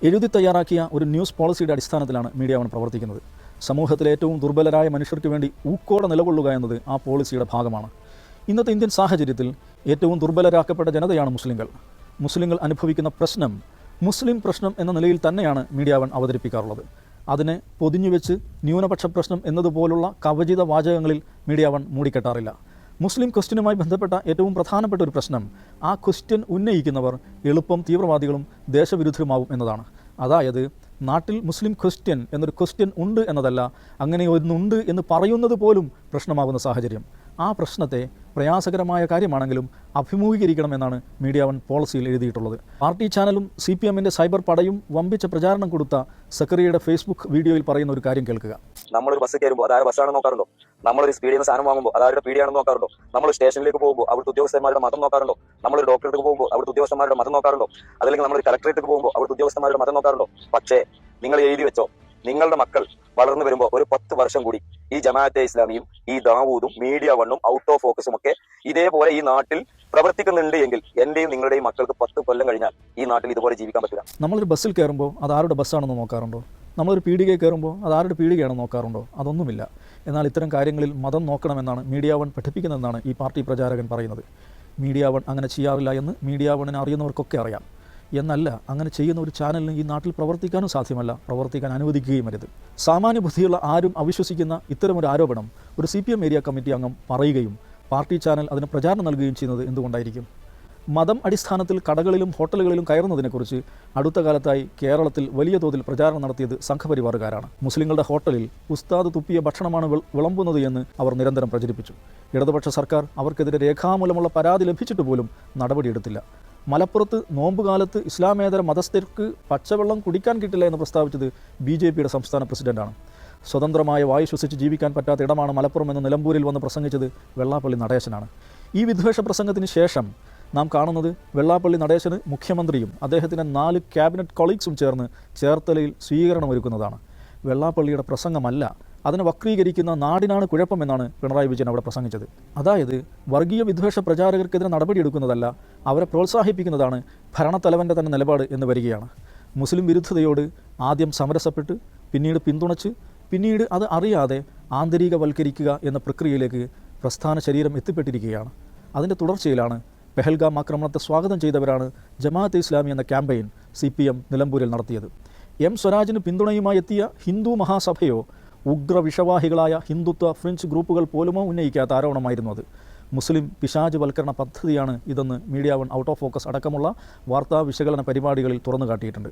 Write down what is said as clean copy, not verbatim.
എഴുതി തയ്യാറാക്കിയ ഒരു ന്യൂസ് പോളിസിയുടെ അടിസ്ഥാനത്തിലാണ് മീഡിയ വൺ പ്രവർത്തിക്കുന്നത്. സമൂഹത്തിലെ ഏറ്റവും ദുർബലരായ മനുഷ്യർക്ക് വേണ്ടി ഊക്കോടെ നിലകൊള്ളുക എന്നത് ആ പോളിസിയുടെ ഭാഗമാണ്. ഇന്നത്തെ ഇന്ത്യൻ സാഹചര്യത്തിൽ ഏറ്റവും ദുർബലരാക്കപ്പെട്ട ജനതയാണ് മുസ്ലിങ്ങൾ. മുസ്ലിങ്ങൾ അനുഭവിക്കുന്ന പ്രശ്നം മുസ്ലിം പ്രശ്നം എന്ന നിലയിൽ തന്നെയാണ് മീഡിയ വൺ അവതരിപ്പിക്കാറുള്ളത്. അതിനെ പൊതിഞ്ഞുവെച്ച് ന്യൂനപക്ഷ പ്രശ്നം എന്നതുപോലുള്ള കവചിത വാചകങ്ങളിൽ മീഡിയ വൺ മൂടിക്കെട്ടാറില്ല. മുസ്ലിം ക്വസ്റ്റ്യനുമായി ബന്ധപ്പെട്ട ഏറ്റവും പ്രധാനപ്പെട്ട ഒരു പ്രശ്നം ആ ക്വസ്റ്റ്യൻ ഉന്നയിക്കുന്നവർ എളുപ്പം തീവ്രവാദികളും ദേശവിരുദ്ധരുമാവും എന്നതാണ്. അതായത് നാട്ടിൽ മുസ്ലിം ക്വസ്റ്റ്യൻ എന്നൊരു ക്വസ്റ്റ്യൻ ഉണ്ട് എന്നതല്ല, അങ്ങനെ ഒന്നുണ്ട് എന്ന് പറയുന്നത് പോലും പ്രശ്നമാകുന്ന സാഹചര്യം. ആ പ്രശ്നത്തെ പ്രയാസകരമായ കാര്യമാണെങ്കിലും അഭിമുഖീകരിക്കണമെന്നാണ് മീഡിയ വൺ പോളിസിയിൽ എഴുതിയിട്ടുള്ളത്. പാർട്ടി ചാനലും CPM-ന്റെ സൈബർ പടയും വമ്പിച്ച പ്രചാരണം കൊടുത്ത സക്കറിയയുടെ ഫേസ്ബുക്ക് വീഡിയോയിൽ പറയുന്ന ഒരു കാര്യം കേൾക്കുക. നമ്മളൊരു ബസ് കയറുമ്പോൾ അതായത് ബസ്സാണെന്ന് നോക്കാറുണ്ടോ? നമ്മളൊരു സ്പീഡിൽ നിന്ന് സാധനം വാങ്ങുമ്പോൾ അതായത് പീഡിയാണെന്ന് നോക്കാറുണ്ടോ? നമ്മൾ സ്റ്റേഷനിലേക്ക് പോകുമ്പോൾ അവിടുത്തെ ഉദ്യോഗസ്ഥന്മാരുടെ മതം നോക്കാറുണ്ടോ? നമ്മളൊരു ഡോക്ടർക്ക് പോകുമ്പോൾ അവിടുത്തെ ഉദ്യോഗസ്ഥന്മാരുടെ മതം നോക്കാറുണ്ടോ? അല്ലെങ്കിൽ നമ്മളൊരു കളക്ടറേറ്റിലേക്ക് പോകുമ്പോൾ അവിടുത്തെ ഉദ്യോഗസ്ഥന്മാരുടെ മതം നോക്കാറുണ്ടോ? പക്ഷേ നിങ്ങൾ എഴുതി വെച്ചോ, നിങ്ങളുടെ മക്കൾ വളർന്നു വരുമ്പോൾ ഒരു 10 വർഷം കൂടി ഈ ജമാഅത്തെ ഇസ്ലാമിയും ഈ ദാവൂദും മീഡിയ വണ്ണും ഔട്ട് ഓഫ് ഫോക്കസും ഒക്കെ ഇതേപോലെ ഈ നാട്ടിൽ പ്രവർത്തിക്കുന്നുണ്ട് എങ്കിൽ എന്റെയും നിങ്ങളുടെയും മക്കൾക്ക് 10 കൊല്ലം കഴിഞ്ഞാൽ ഈ നാട്ടിൽ ഇതുപോലെ ജീവിക്കാൻ പറ്റില്ല. നമ്മളൊരു ബസ്സിൽ കയറുമ്പോൾ അത് ആരുടെ ബസ്സാണെന്ന് നോക്കാറുണ്ടോ? നമ്മളൊരു പീടികയിൽ കയറുമ്പോൾ അത് ആരുടെ പീടികയാണെന്ന് നോക്കാറുണ്ടോ? അതൊന്നുമില്ല. എന്നാൽ ഇത്തരം കാര്യങ്ങളിൽ മതം നോക്കണമെന്നാണ് മീഡിയ വൺ പഠിപ്പിക്കുന്നതെന്നാണ് ഈ പാർട്ടി പ്രചാരകൻ പറയുന്നത്. മീഡിയ വൺ അങ്ങനെ ചെയ്യാറില്ല എന്ന് മീഡിയ വണ്ണിനെ അറിയുന്നവർക്കൊക്കെ അറിയാം. എന്നല്ല, അങ്ങനെ ചെയ്യുന്ന ഒരു ചാനലിന് ഈ നാട്ടിൽ പ്രവർത്തിക്കാനും സാധ്യമല്ല, പ്രവർത്തിക്കാൻ അനുവദിക്കുകയും അരുത്. സാമാന്യ ബുദ്ധിയുള്ള ആരും അവിശ്വസിക്കുന്ന ഇത്തരമൊരു ആരോപണം ഒരു CPM ഏരിയ കമ്മിറ്റി അംഗം പറയുകയും പാർട്ടി ചാനൽ അതിന് പ്രചാരണം നൽകുകയും ചെയ്യുന്നത് എന്തുകൊണ്ടായിരിക്കും? മതം അടിസ്ഥാനത്തിൽ കടകളിലും ഹോട്ടലുകളിലും കയറുന്നതിനെക്കുറിച്ച് അടുത്ത കാലത്തായി കേരളത്തിൽ വലിയ തോതിൽ പ്രചാരണം നടത്തിയത് സംഘപരിവാറുകാരാണ്. മുസ്ലിങ്ങളുടെ ഹോട്ടലിൽ ഉസ്താദ് തുപ്പിയ ഭക്ഷണമാണ് വിളമ്പുന്നത് എന്ന് അവർ നിരന്തരം പ്രചരിപ്പിച്ചു. ഇടതുപക്ഷ സർക്കാർ അവർക്കെതിരെ രേഖാമൂലമുള്ള പരാതി ലഭിച്ചിട്ട് പോലും നടപടിയെടുത്തില്ല. മലപ്പുറത്ത് നോമ്പുകാലത്ത് ഇസ്ലാമേതര മതസ്ഥർക്ക് പച്ചവെള്ളം കുടിക്കാൻ കിട്ടില്ല എന്ന് പ്രസ്താവിച്ചത് BJP-യുടെ സംസ്ഥാന പ്രസിഡന്റാണ്. സ്വതന്ത്രമായ വായു ശ്വസിച്ച് ജീവിക്കാൻ പറ്റാത്ത ഇടമാണ് മലപ്പുറം എന്ന് നിലമ്പൂരിൽ വന്ന് പ്രസംഗിച്ചത് വെള്ളാപ്പള്ളി നടേശനാണ്. ഈ വിദ്വേഷ പ്രസംഗത്തിന് ശേഷം നാം കാണുന്നത് വെള്ളാപ്പള്ളി നടേശന് മുഖ്യമന്ത്രിയും അദ്ദേഹത്തിൻ്റെ 4 ക്യാബിനറ്റ് കൊളീഗ്സും ചേർന്ന് ചേർത്തലയിൽ സ്വീകരണമൊരുക്കുന്നതാണ്. വെള്ളാപ്പള്ളിയുടെ പ്രസംഗമല്ല, അതിനെ വക്രീകരിക്കുന്ന നാടിനാണ് കുഴപ്പമെന്നാണ് പിണറായി വിജയൻ അവിടെ പ്രസംഗിച്ചത്. അതായത് വർഗീയ വിദ്വേഷ പ്രചാരകർക്കെതിരെ നടപടിയെടുക്കുന്നതല്ല, അവരെ പ്രോത്സാഹിപ്പിക്കുന്നതാണ് ഭരണത്തലവൻ്റെ തന്നെ നിലപാട് എന്ന് വരികയാണ്. മുസ്ലിം വിരുദ്ധതയോട് ആദ്യം സമരസപ്പെട്ട് പിന്നീട് പിന്തുണച്ച് പിന്നീട് അത് അറിയാതെ ആന്തരികവൽക്കരിക്കുക എന്ന പ്രക്രിയയിലേക്ക് പ്രസ്ഥാന ശരീരം എത്തിപ്പെട്ടിരിക്കുകയാണ്. അതിൻ്റെ തുടർച്ചയിലാണ് പെഹൽഗാം ആക്രമണത്തെ സ്വാഗതം ചെയ്തവരാണ് ജമാഅത്തെ ഇസ്ലാമി എന്ന ക്യാമ്പയിൻ CPM നിലമ്പൂരിൽ നടത്തിയത്. M സ്വരാജിന് പിന്തുണയുമായി എത്തിയ ഹിന്ദു മഹാസഭയോ ഉഗ്ര വിഷവാഹികളായ ഹിന്ദുത്വ ഫ്രഞ്ച് ഗ്രൂപ്പുകൾ പോലുമോ ഉന്നയിക്കാത്ത ആരോപണമായിരുന്നു അത്. മുസ്ലിം പിശാച് വൽക്കരണ പദ്ധതിയാണ് ഇതെന്ന് media one out of focus അടക്കമുള്ള വാർത്താ വിശകലന പരിപാടികളിൽ തുറന്നു കാട്ടിയിട്ടുണ്ട്.